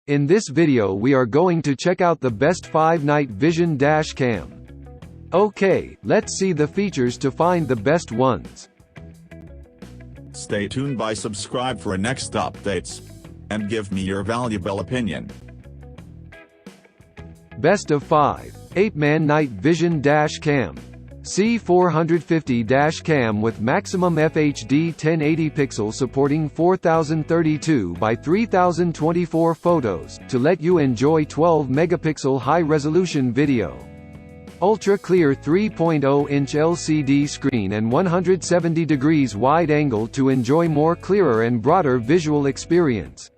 In this video we are going to check out the best 5 night vision dash cam. Okay, let's see the features to find the best ones. Stay tuned by subscribe for next updates. And give me your valuable opinion. Best of 5. 8-man night vision dash cam. C450 dash cam with maximum FHD 1080 pixel supporting 4032 by 3024 photos, to let you enjoy 12 megapixel high-resolution video. Ultra-clear 3.0-inch LCD screen and 170 degrees wide angle to enjoy more clearer and broader visual experience.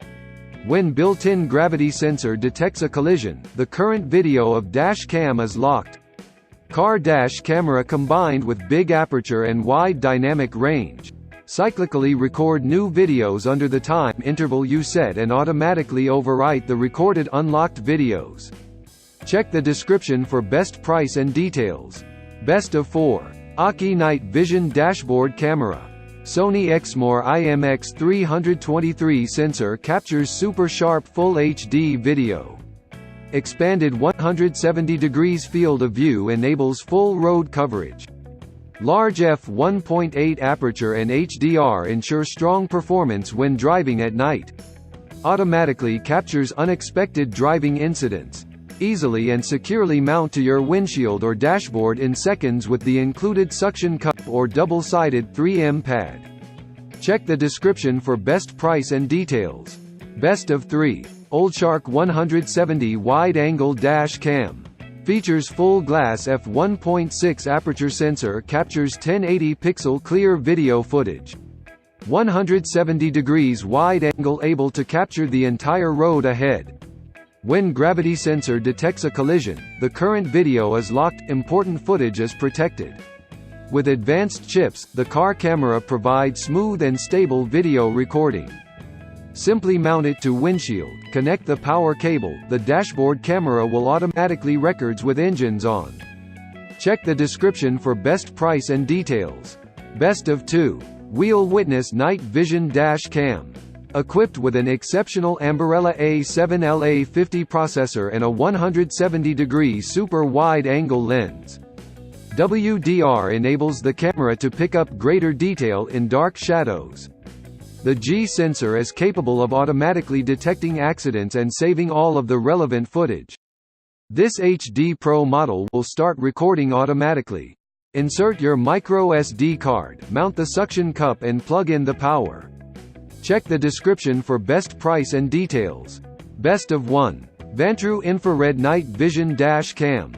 When built-in gravity sensor detects a collision, the current video of dash cam is locked. Car dash camera combined with big aperture and wide dynamic range. Cyclically record new videos under the time interval you set and automatically overwrite the recorded unlocked videos. Check the description for best price and details. Best of 4. Aki Night Vision Dashboard Camera. Sony Exmor IMX323 sensor captures super sharp Full HD video. Expanded 170 degrees field of view enables full road coverage. Large f1.8 aperture and HDR ensure strong performance when driving at night. Automatically captures unexpected driving incidents. Easily and securely mount to your windshield or dashboard in seconds with the included suction cup or double-sided 3M pad. Check the description for best price and details. Best of 3. Oldshark 170 wide-angle dash cam. Features full glass f1.6 aperture sensor, captures 1080 pixel clear video footage. 170 degrees wide angle, able to capture the entire road ahead. When gravity sensor detects a collision, the current video is locked, important footage is protected. With advanced chips, the car camera provides smooth and stable video recording. Simply mount it to windshield, connect the power cable, the dashboard camera will automatically records with engines on. Check the description for best price and details. Best of 2. Wheel Witness Night Vision Dash Cam. Equipped with an exceptional Ambarella A7LA50 processor and a 170-degree super wide-angle lens. WDR enables the camera to pick up greater detail in dark shadows. The G sensor is capable of automatically detecting accidents and saving all of the relevant footage. This HD Pro model will start recording automatically. Insert your micro SD card, mount the suction cup and plug in the power. Check the description for best price and details. Best of 1. Vantru Infrared Night Vision Dash Cam.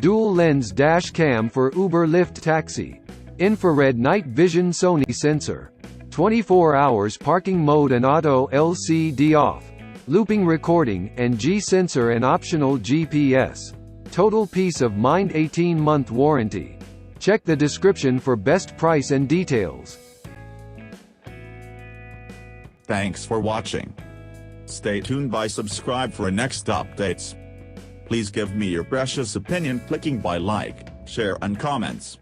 Dual lens dash cam for Uber Lyft Taxi. Infrared night vision Sony sensor. 24 hours parking mode and auto LCD off. Looping recording, and G sensor and optional GPS. Total peace of mind 18-month warranty. Check the description for best price and details. Thanks for watching. Stay tuned by subscribe for next updates. Please give me your precious opinion clicking by like, share and comments.